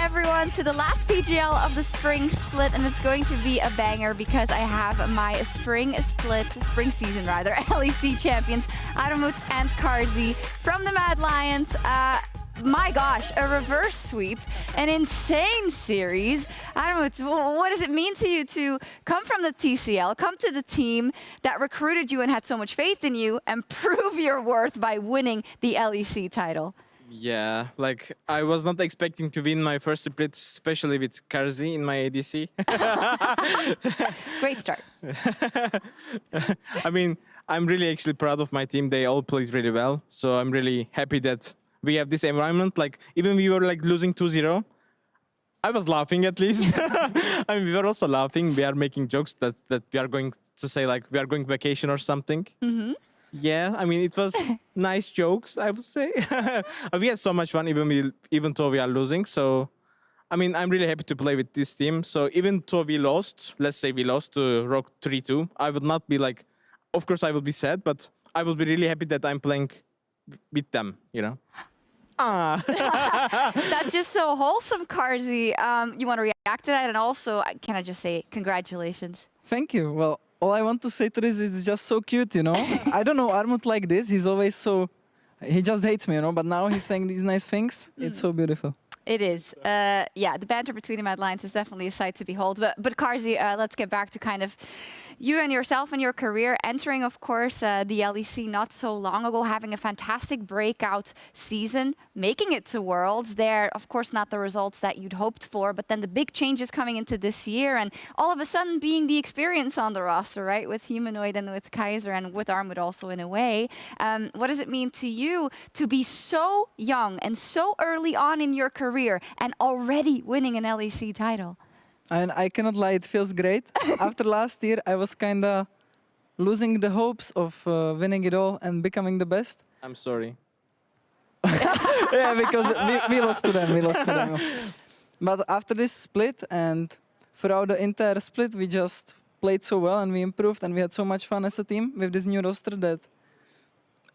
everyone, to the last PGL of the spring split, and it's going to be a banger because I have my spring season rather, LEC champions, Armut and Karzi from the Mad Lions. My gosh, a reverse sweep, an insane series. Armut, what does it mean to you to come from the TCL, come to the team that recruited you and had so much faith in you, and prove your worth by winning the LEC title? Yeah, like I was not expecting to win my first split, especially with Karzi in my ADC. Great start. I mean, I'm really actually proud of my team. They all played really well. So I'm really happy that we have this environment. Like even we were like losing 2-0. I was laughing at least. I mean, we were also laughing. We are making jokes that we are going to say like we are going vacation or something. Mm-hmm. Yeah, I mean, it was nice jokes, I would say. We had so much fun even though we are losing. So, I mean, I'm really happy to play with this team. So even though we lost, let's say we lost to Rock 3-2, I would not be like, of course I would be sad, but I would be really happy that I'm playing with them, you know? That's just so wholesome, Karzi. You want to react to that? And also, can I just say congratulations? Thank you. Well, all I want to say to this is it's just so cute, you know? I don't know Armut like this. He's always so... He just hates me, you know? But now he's saying these nice things. It's so beautiful. It is. Yeah, the banter between the Mad Lions is definitely a sight to behold. But Karzi, let's get back to kind of you and yourself and your career. Entering, of course, the LEC not so long ago, having a fantastic breakout season, making it to Worlds. There, of course, not the results that you'd hoped for, but then the big changes coming into this year, and all of a sudden being the experience on the roster, right? With Humanoid and with Kaiser and with Armut also in a way. What does it mean to you to be so young and so early on in your career and already winning an LEC title? And I cannot lie, it feels great. After last year, I was kind of losing the hopes of winning it all and becoming the best. I'm sorry. Yeah, because we lost to them. But after this split and throughout the entire split, we just played so well and we improved and we had so much fun as a team with this new roster that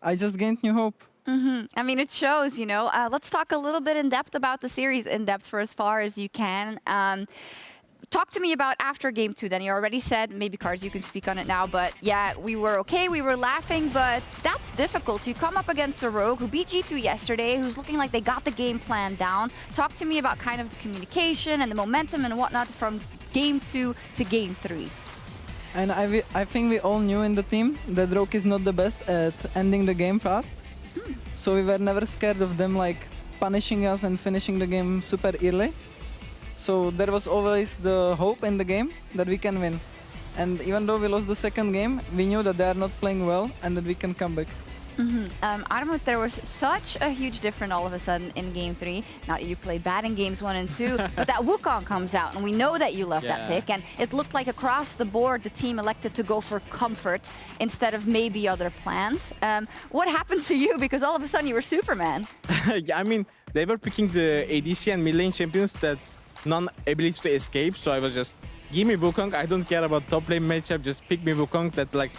I just gained new hope. Mm-hmm. I mean, it shows, you know. Let's talk a little bit in depth about the series, in depth for as far as you can. Talk to me about after game 2 then. You already said, maybe Karzi, you can speak on it now, but yeah, we were okay, we were laughing, but that's difficult. You come up against a Rogue who beat G2 yesterday, who's looking like they got the game plan down. Talk to me about kind of the communication and the momentum and whatnot from game 2 to game 3. And I think we all knew in the team that Rogue is not the best at ending the game fast. So we were never scared of them like punishing us and finishing the game super early. So there was always the hope in the game that we can win. And even though we lost the second game, we knew that they are not playing well and that we can come back. Armut, there was such a huge difference all of a sudden in game 3. Not that you played bad in games 1 and 2, but that Wukong comes out, and we know that you love that pick. And it looked like across the board, the team elected to go for comfort instead of maybe other plans. What happened to you? Because all of a sudden you were Superman. Yeah, I mean, they were picking the ADC and mid lane champions that non-ability to escape. So I was just, give me Wukong. I don't care about top lane matchup. Just pick me Wukong. That like,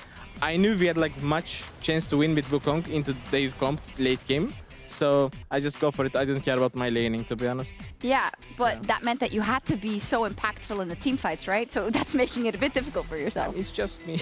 I knew we had like much chance to win with Wukong into their comp late game. So I just go for it. I didn't care about my laning, to be honest. Yeah, but that meant that you had to be so impactful in the team fights, right? So that's making it a bit difficult for yourself. It's just me.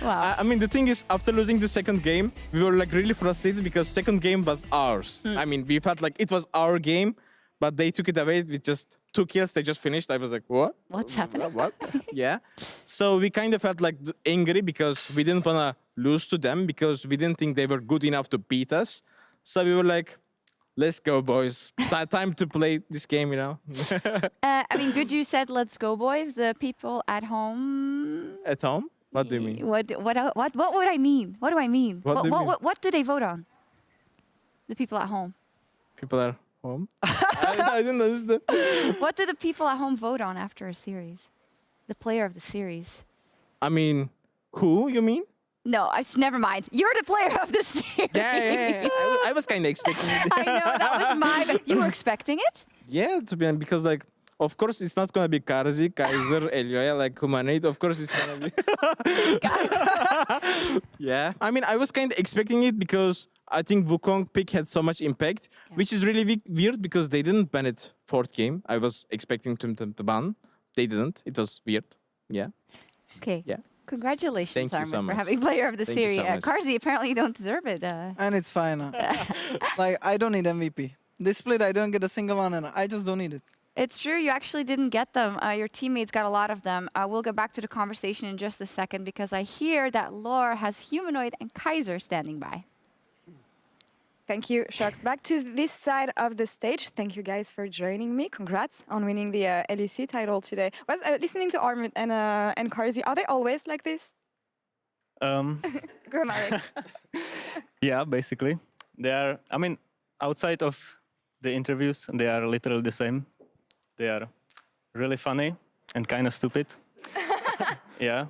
Wow. I mean, the thing is, after losing the second game, we were like really frustrated because second game was ours. I mean, we felt like it was our game, but they took it away with just 2 kills. They just finished. I was like, what? What's happening? What? Yeah. So we kind of felt like angry because we didn't want to lose to them because we didn't think they were good enough to beat us. So we were like, let's go, boys. Time to play this game, you know? I mean, good you said, let's go, boys. The people at home... At home? What do you mean? What would I mean? What do I mean? What do they vote on? The people at home. People are home? I didn't understand. What do the people at home vote on after a series? The player of the series. I mean, who, you mean? No, never mind. You're the player of the series. Yeah. I was kind of expecting it. I know, that was my... You were expecting it? Yeah, to be honest, because like, of course, it's not going to be Karzi, Kaiser, Elioya, like Humanoid. Of course, it's going to be... Yeah. I mean, I was kind of expecting it because I think Wukong pick had so much impact, which is really weird because they didn't ban it fourth game. I was expecting them to ban. They didn't. It was weird. Yeah. Okay. Yeah. Congratulations, Thank you Armin, so for much. having Player of the Thank you Series. so much. Karzi, apparently you don't deserve it. And it's fine. Like, I don't need MVP. This split, I don't get a single one, and I just don't need it. It's true, you actually didn't get them. Your teammates got a lot of them. We'll get back to the conversation in just a second because I hear that Lore has Humanoid and Kaiser standing by. Thank you, sjokz. Back to this side of the stage. Thank you guys for joining me. Congrats on winning the LEC title today. Was listening to Armin and Karzi, are they always like this? Go, Marek. Yeah, basically. They are, I mean, outside of the interviews, they are literally the same. They are really funny and kind of stupid. Yeah,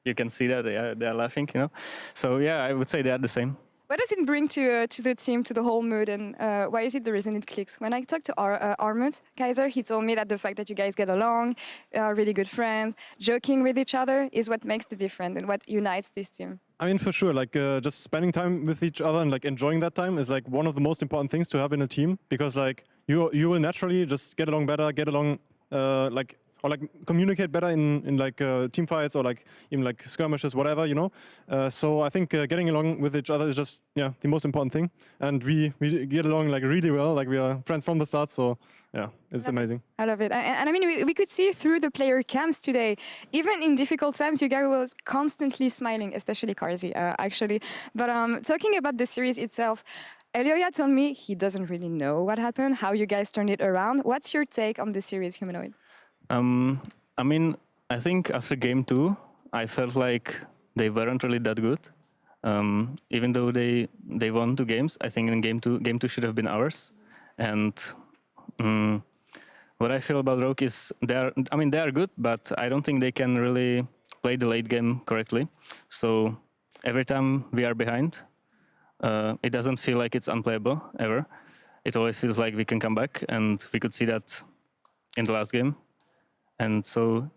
you can see that they are laughing, you know. So yeah, I would say they are the same. What does it bring to the team, to the whole mood, and why is it the reason it clicks? When I talked to Armin Kaiser, he told me that the fact that you guys get along, are really good friends, joking with each other is what makes the difference and what unites this team. I mean, for sure, like just spending time with each other and like enjoying that time is like one of the most important things to have in a team, because like you will naturally just get along better, or like communicate better in like team fights or like even like skirmishes, whatever, you know. So I think getting along with each other is just the most important thing, and we get along like really well. Like we are friends from the start, so yeah, it's amazing. I love it. And I mean, we could see through the player camps today, even in difficult times, you guys was constantly smiling, especially Karzi, actually. But talking about the series itself, Elioya told me he doesn't really know what happened, how you guys turned it around. What's your take on the series, Humanoid? I mean, I think after game 2, I felt like they weren't really that good. Even though they won 2 games, I think in game 2 should have been ours. And what I feel about Rogue is they are good, but I don't think they can really play the late game correctly. So every time we are behind, it doesn't feel like it's unplayable ever. It always feels like we can come back, and we could see that in the last game. And so,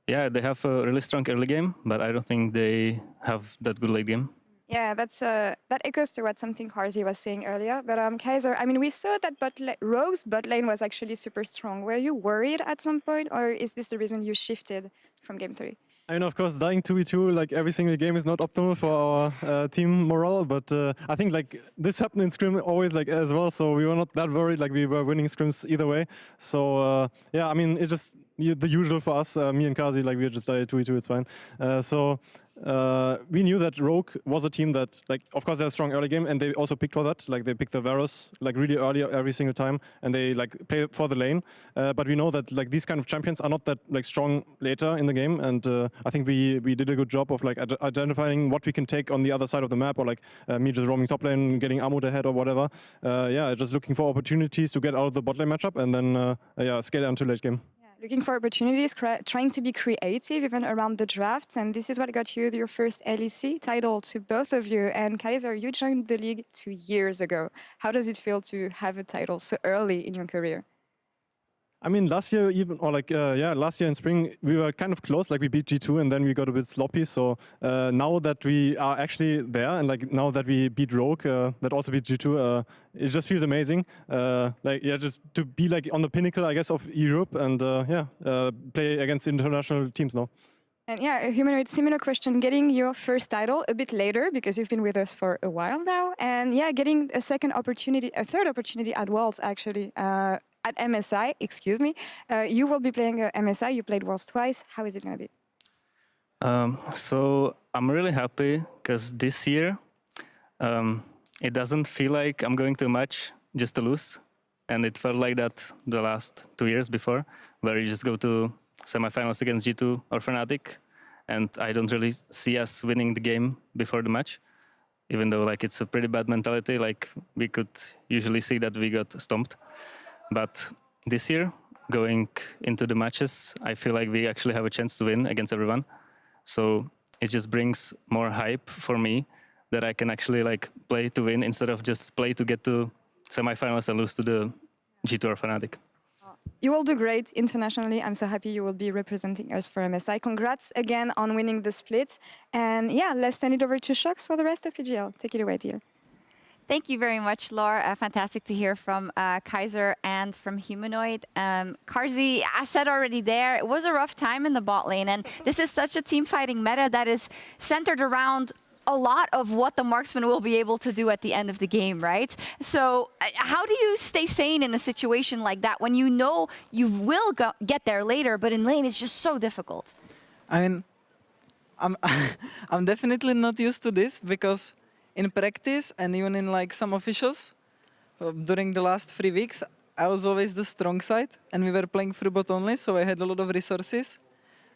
yeah, they have a really strong early game, but I don't think they have that good late game. Yeah, that echoes to what something Karzi was saying earlier. But Kaiser, I mean, we saw that Rogue's bot lane was actually super strong. Were you worried at some point, or is this the reason you shifted from game 3? I mean, of course, dying 2v2 like every single game is not optimal for our team morale, but I think like this happened in scrim always like as well, so we were not that worried. Like we were winning scrims either way. So yeah, I mean, it's just the usual for us. Me and Kazi, like we just died 2v2, it's fine. So we knew that Rogue was a team that, like, of course, they're a strong early game, and they also picked for that. Like, they picked the Varus like really early every single time, and they like play for the lane. But we know that like these kind of champions are not that like strong later in the game, and I think we did a good job of like identifying what we can take on the other side of the map, or like me just roaming top lane, getting Amud ahead or whatever. Yeah, just looking for opportunities to get out of the bot lane matchup, and then yeah, scale it until late game. Looking for opportunities, trying to be creative even around the draft, and this is what got you your first LEC title to both of you. And Kaiser, you joined the league 2 years ago. How does it feel to have a title so early in your career? I mean, last year even, or like, yeah, last year in spring, we were kind of close, like we beat G2 and then we got a bit sloppy. So now that we are actually there, and like now that we beat Rogue, that also beat G2, it just feels amazing. Like, yeah, just to be like on the pinnacle, I guess, of Europe, and yeah, play against international teams now. And yeah, Humanoid, similar question, getting your first title a bit later because you've been with us for a while now. And yeah, getting a third opportunity at Worlds actually. At MSI, excuse me. You will be playing MSI, you played Worlds twice. How is it going to be? So I'm really happy because this year it doesn't feel like I'm going to a match just to lose. And it felt like that the last 2 years before, where you just go to semifinals against G2 or Fnatic, and I don't really see us winning the game before the match, even though like it's a pretty bad mentality. Like we could usually see that we got stomped. But this year, going into the matches, I feel like we actually have a chance to win against everyone. So it just brings more hype for me that I can actually like play to win instead of just play to get to semifinals and lose to the G2 or Fnatic. You will do great internationally. I'm so happy you will be representing us for MSI. Congrats again on winning the split. And yeah, let's send it over to sjokz for the rest of PGL. Take it away, dear. Thank you very much, Laura. Fantastic to hear from Kaiser and from Humanoid. Karzi, I said already there, it was a rough time in the bot lane, and this is such a team fighting meta that is centered around a lot of what the marksman will be able to do at the end of the game, right? So how do you stay sane in a situation like that when you know you will get there later, but in lane it's just so difficult? I mean, I'm definitely not used to this because in practice and even in like some officials during the last 3 weeks, I was always the strong side and we were playing free bot only, so I had a lot of resources.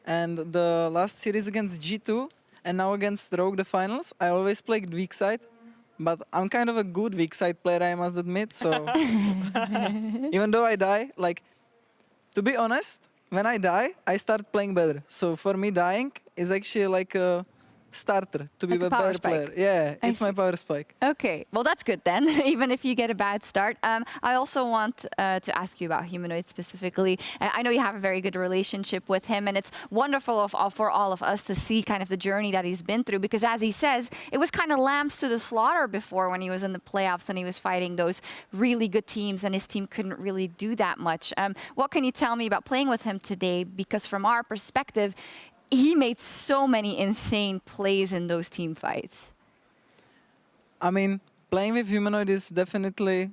And the last series against G2 and now against Rogue, the finals, I always played weak side. But I'm kind of a good weak side player, I must admit, so even though I die, like, to be honest, when I die, I start playing better. So for me, dying is actually like a starter to be Like a a power better spike. player. Yeah, I it's my see. power spike. Okay, well that's good then, even if you get a bad start. I also want to ask you about Humanoid specifically. I know you have a very good relationship with him, and it's wonderful for all of us to see kind of the journey that he's been through, because as he says, it was kind of lambs to the slaughter before when he was in the playoffs and he was fighting those really good teams and his team couldn't really do that much. What can you tell me about playing with him today? Because from our perspective, he made so many insane plays in those team fights. I mean, playing with Humanoid is definitely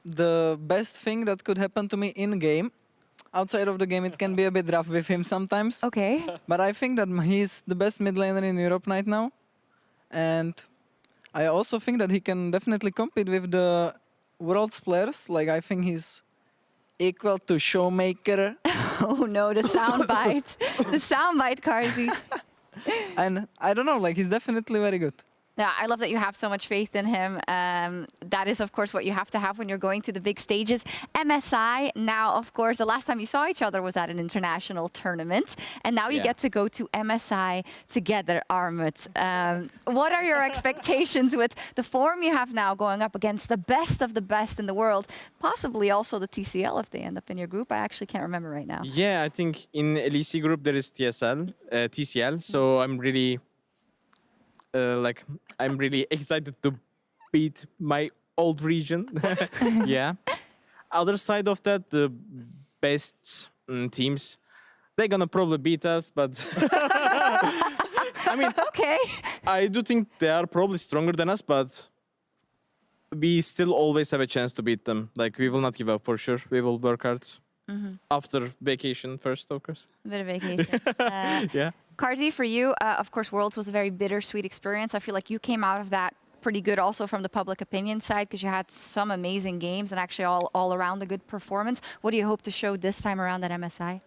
the best thing that could happen to me in game. Outside of the game, it can be a bit rough with him sometimes. Okay. But I think that he's the best mid laner in Europe right now. And I also think that he can definitely compete with the world's players. Like, I think he's equal to Showmaker. Oh no, the soundbite. The soundbite, Karzi. And I don't know, like, he's definitely very good. Yeah, I love that you have so much faith in him. That is, of course, what you have to have when you're going to the big stages. MSI, now, of course, the last time you saw each other was at an international tournament. And now you get to go to MSI together, Armut. What are your expectations with the form you have now going up against the best of the best in the world? Possibly also the TCL if they end up in your group. I actually can't remember right now. Yeah, I think in LEC group there is TCL. So I'm really I'm really excited to beat my old region. Yeah. Other side of that, the best teams, they're gonna probably beat us, but I mean, Okay. I do think they are probably stronger than us, but we still always have a chance to beat them. Like, we will not give up for sure. We will work hard. After vacation first, of course. A bit of vacation. Yeah. Karzi, for you, of course, Worlds was a very bittersweet experience. I feel like you came out of that pretty good also from the public opinion side, because you had some amazing games and actually all around a good performance. What do you hope to show this time around at MSI?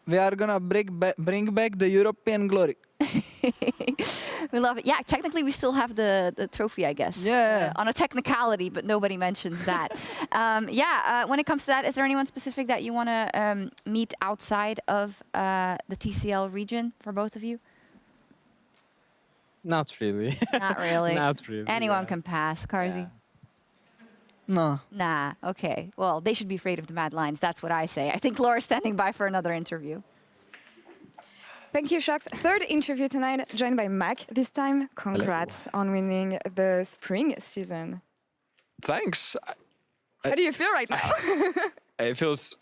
We are gonna bring back the European glory. We love it. Yeah, technically we still have the trophy, I guess. Yeah. On a technicality, but nobody mentions that. When it comes to that, is there anyone specific that you want to meet outside of the TCL region for both of you? Not really. Not really. Not really. Anyone yeah. can pass. Karzi? No. Nah, okay. Well, they should be afraid of the Mad Lions. That's what I say. I think Laura's standing by for another interview. Thank you, sjokz. Third interview tonight, joined by Mac this time. Congrats on winning the spring season. Thanks. How do you feel right now? It feels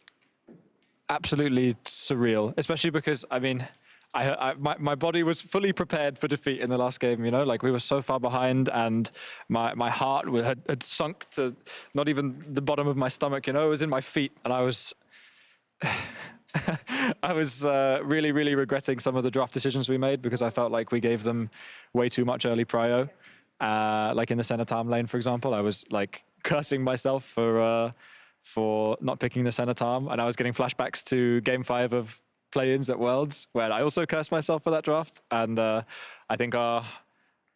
absolutely surreal, especially because, I mean, my body was fully prepared for defeat in the last game, you know? Like, we were so far behind and my heart had sunk to not even the bottom of my stomach, you know? It was in my feet and I was... I was really, really regretting some of the draft decisions we made because I felt like we gave them way too much early prio. Like in the center Tarm lane, for example, I was like cursing myself for not picking the center Tarm, and I was getting flashbacks to Game 5 of play-ins at Worlds, where I also cursed myself for that draft. And I think our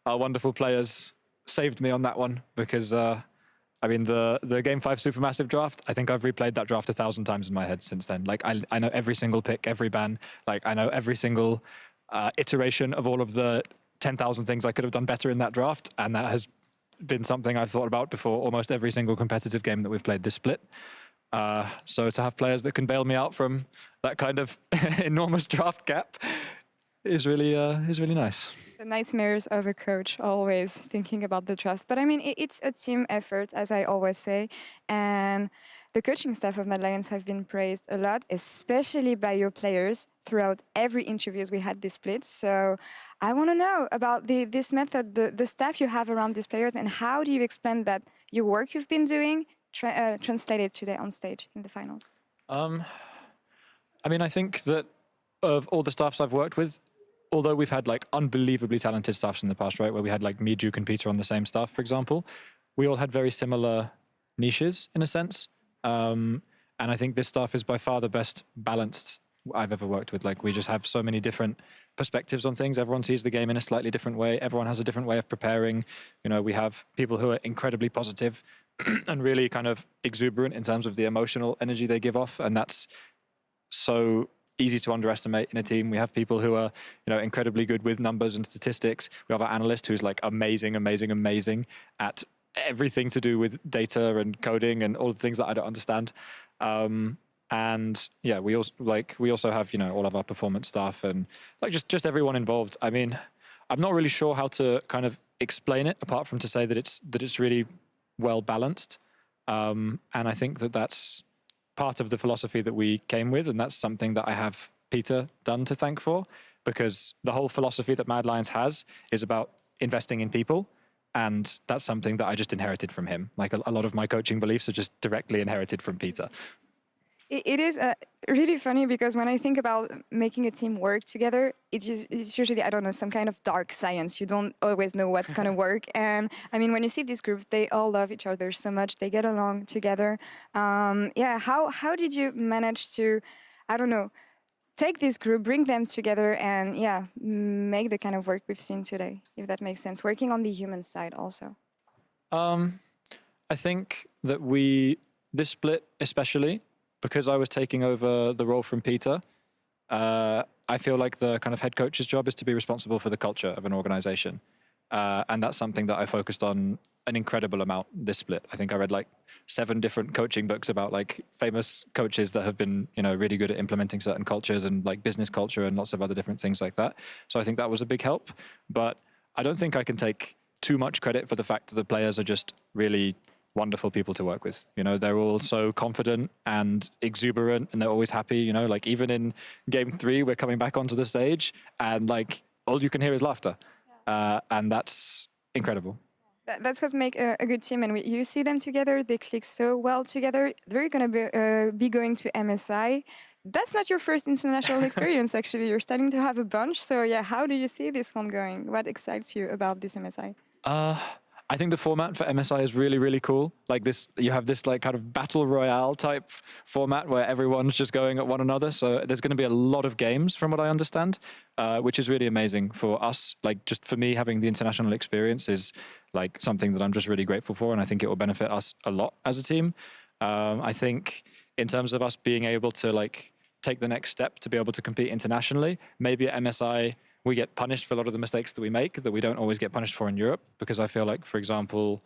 wonderful players saved me on that one because. I mean, the Game 5 Supermassive draft, I think I've replayed that draft 1,000 times in my head since then. Like, I know every single pick, every ban. Like, I know every single iteration of all of the 10,000 things I could have done better in that draft. And that has been something I've thought about before almost every single competitive game that we've played this split. So to have players that can bail me out from that kind of enormous draft gap is really nice. The nightmares of a coach, always thinking about the trust. But I mean, it's a team effort, as I always say. And the coaching staff of Mad Lions have been praised a lot, especially by your players throughout every interviews we had this split. So I want to know about this method, the staff you have around these players, and how do you explain that your work you've been doing translated today on stage in the finals? I mean, I think that of all the staffs I've worked with, although we've had like unbelievably talented staffs in the past, right, where we had like me, Duke, and Peter on the same staff, for example, we all had very similar niches in a sense. And I think this staff is by far the best balanced I've ever worked with. Like, we just have so many different perspectives on things. Everyone sees the game in a slightly different way. Everyone has a different way of preparing. You know, we have people who are incredibly positive and really kind of exuberant in terms of the emotional energy they give off, and that's so easy to underestimate in a team. We have people who are, you know, incredibly good with numbers and statistics. We have our analyst who's like amazing at everything to do with data and coding and all the things that I don't understand. And yeah, we also have, you know, all of our performance staff and like just everyone involved. I mean, I'm not really sure how to kind of explain it apart from to say that it's really well balanced. And I think that that's part of the philosophy that we came with, and that's something that I have Peter Dunn to thank for, because the whole philosophy that Mad Lions has is about investing in people, and that's something that I just inherited from him. Like a lot of my coaching beliefs are just directly inherited from Peter. It is really funny because when I think about making a team work together, it's usually, I don't know, some kind of dark science. You don't always know what's going to work. And I mean, when you see this group, they all love each other so much. They get along together. Yeah, how did you manage to, I don't know, take this group, bring them together, and yeah, make the kind of work we've seen today, if that makes sense, working on the human side also? I think that this split especially, because I was taking over the role from Peter, I feel like the kind of head coach's job is to be responsible for the culture of an organization. And that's something that I focused on an incredible amount this split. I think I read like 7 different coaching books about like famous coaches that have been, you know, really good at implementing certain cultures and like business culture and lots of other different things like that. So I think that was a big help. But I don't think I can take too much credit for the fact that the players are just really wonderful people to work with. You know, they're all so confident and exuberant, and they're always happy. You know, like even in game 3, we're coming back onto the stage and like all you can hear is laughter. And that's incredible. That's what makes a good team, and you see them together. They click so well together. They're going to be going to MSI. That's not your first international experience, actually. You're starting to have a bunch. So yeah, how do you see this one going? What excites you about this MSI? I think the format for MSI is really, really cool. Like this, you have this like kind of battle royale type format where everyone's just going at one another. So there's going to be a lot of games from what I understand, which is really amazing for us. Like just for me, having the international experience is like something that I'm just really grateful for. And I think it will benefit us a lot as a team. I think in terms of us being able to like take the next step to be able to compete internationally, maybe at MSI, we get punished for a lot of the mistakes that we make that we don't always get punished for in Europe. Because I feel like, for example,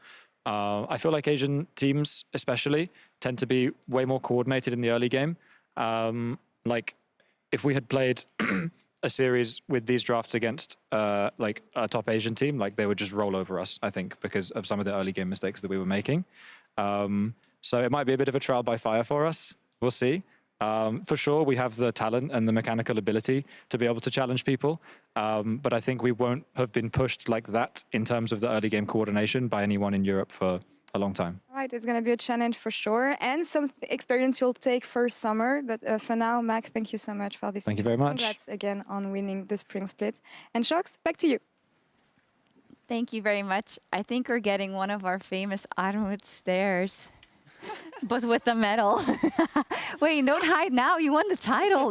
I feel like Asian teams especially tend to be way more coordinated in the early game. Like if we had played a series with these drafts against like a top Asian team, like they would just roll over us, I think, because of some of the early game mistakes that we were making. So it might be a bit of a trial by fire for us. We'll see. For sure, we have the talent and the mechanical ability to be able to challenge people. But I think we won't have been pushed like that in terms of the early game coordination by anyone in Europe for a long time. All right, it's going to be a challenge for sure, and some experience you'll take for summer. But for now, Mac, thank you so much for this. Thank you very much. Congrats again on winning the spring split. And sjokz, back to you. Thank you very much. I think we're getting one of our famous Armut stairs. But with the medal. Wait, don't hide now. You won the title.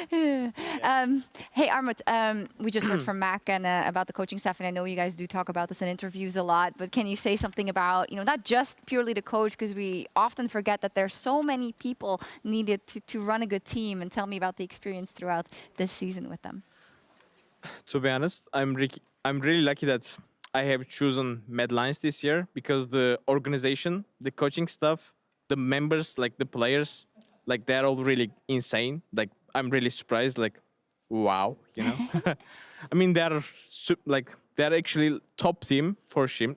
Hey, Armut, we just heard from Mac and about the coaching staff, and I know you guys do talk about this in interviews a lot, but can you say something about, you know, not just purely the coach, because we often forget that there's so many people needed to run a good team, and tell me about the experience throughout this season with them. To be honest, I'm really lucky that I have chosen Mad Lions this year, because the organization, the coaching staff, the members, like the players, like they're all really insane. Like I'm really surprised. Like wow, you know. I mean, they're actually top team for sure,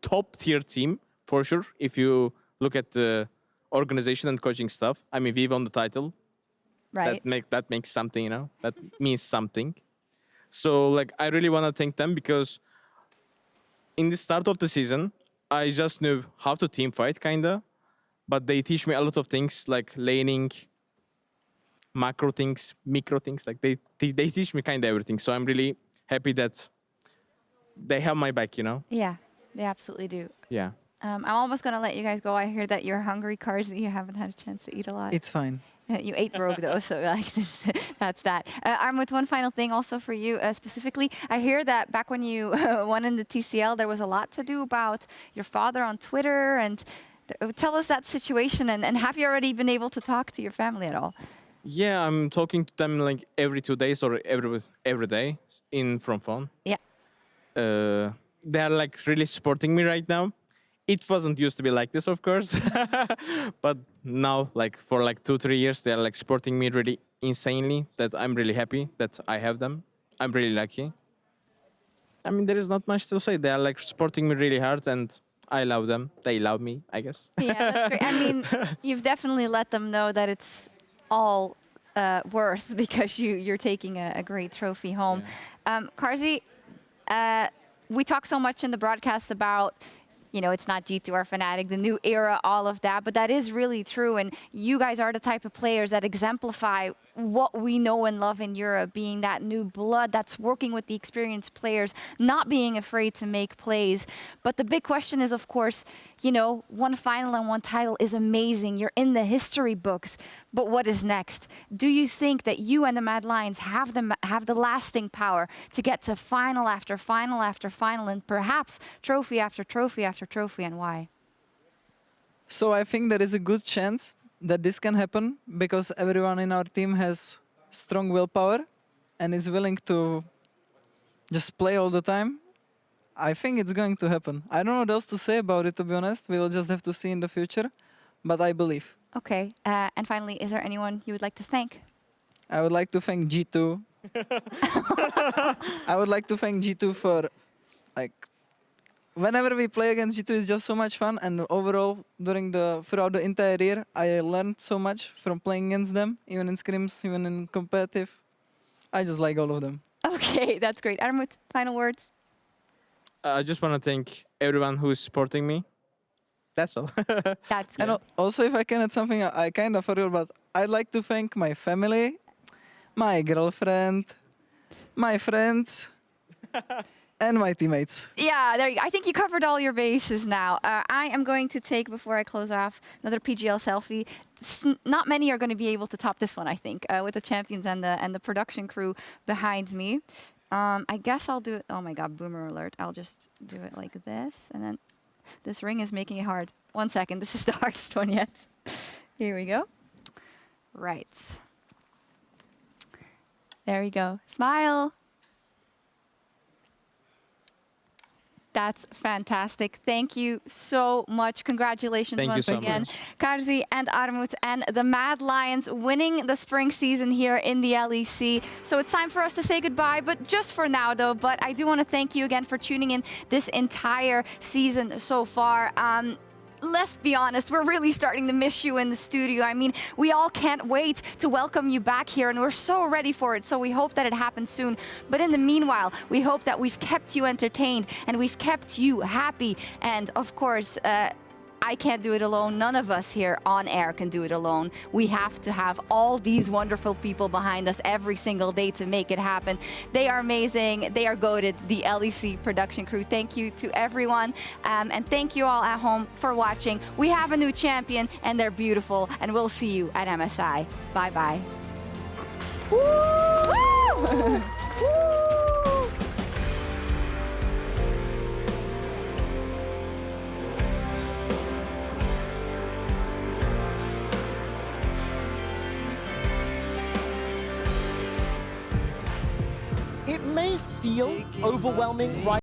top tier team for sure. If you look at the organization and coaching stuff, I mean, we won the title. Right. That makes something, you know. That means something. So like, I really want to thank them because in the start of the season, I just knew how to team fight, kinda, but they teach me a lot of things like laning, macro things, micro things. Like they teach me kind of everything. So I'm really happy that they have my back, you know. Yeah, they absolutely do. Yeah. I'm almost going to let you guys go. I hear that you're hungry, cars, that you haven't had a chance to eat a lot. It's fine. You ate Rogue though, so like that's that. Armut, one final thing also for you specifically. I hear that back when you won in the TCL, there was a lot to do about your father on Twitter. And tell us that situation, and have you already been able to talk to your family at all? Yeah, I'm talking to them like every 2 days or every day from phone. Yeah. They're like really supporting me right now. It wasn't used to be like this, of course, but now, like for like 2-3 years, they're like supporting me really insanely. That I'm really happy that I have them. I'm really lucky. I mean, there is not much to say. They are like supporting me really hard, and I love them. They love me, I guess. Yeah, that's great. I mean, you've definitely let them know that it's all worth because you're taking a great trophy home. Yeah. Karzi, we talk so much in the broadcast about, you know, it's not G2 or Fnatic, the new era, all of that, but that is really true. And you guys are the type of players that exemplify what we know and love in Europe, being that new blood that's working with the experienced players, not being afraid to make plays. But the big question is, of course, you know, one final and one title is amazing. You're in the history books, but what is next? Do you think that you and the Mad Lions have the lasting power to get to final after final after final, and perhaps trophy after trophy after trophy, and why? So I think there is a good chance that this can happen because everyone in our team has strong willpower and is willing to just play all the time. I think it's going to happen. I don't know what else to say about it, to be honest. We will just have to see in the future, but I believe. Okay, and finally, is there anyone you would like to thank? I would like to thank G2. I would like to thank G2 for, like, whenever we play against G2, it's just so much fun. And overall, throughout the entire year, I learned so much from playing against them, even in scrims, even in competitive. I just like all of them. Okay, that's great. Armut, final words? I just want to thank everyone who is supporting me. That's all. That's And also, if I can add something, I kind of forgot, but I'd like to thank my family, my girlfriend, my friends, and my teammates. Yeah, there you go. I think you covered all your bases now. I am going to take, before I close off, another PGL selfie. Not many are going to be able to top this one, I think, with the champions and the production crew behind me. I guess I'll do it. Oh my God, boomer alert. I'll just do it like this. And then this ring is making it hard. 1 second. This is the hardest one yet. Here we go. Right. There we go. Smile. That's fantastic. Thank you so much. Congratulations Thank you once so again. much. Karzi and Armut and the Mad Lions winning the spring season here in the LEC. So it's time for us to say goodbye, but just for now though. But I do want to thank you again for tuning in this entire season so far. Let's be honest, we're really starting to miss you in the studio. I mean, we all can't wait to welcome you back here, and we're so ready for it. So we hope that it happens soon. But in the meanwhile, we hope that we've kept you entertained and we've kept you happy. And of course, I can't do it alone. None of us here on air can do it alone. We have to have all these wonderful people behind us every single day to make it happen. They are amazing. They are goated, the LEC production crew. Thank you to everyone. And thank you all at home for watching. We have a new champion and they're beautiful. And we'll see you at MSI. Bye-bye. Woo! It may feel overwhelming right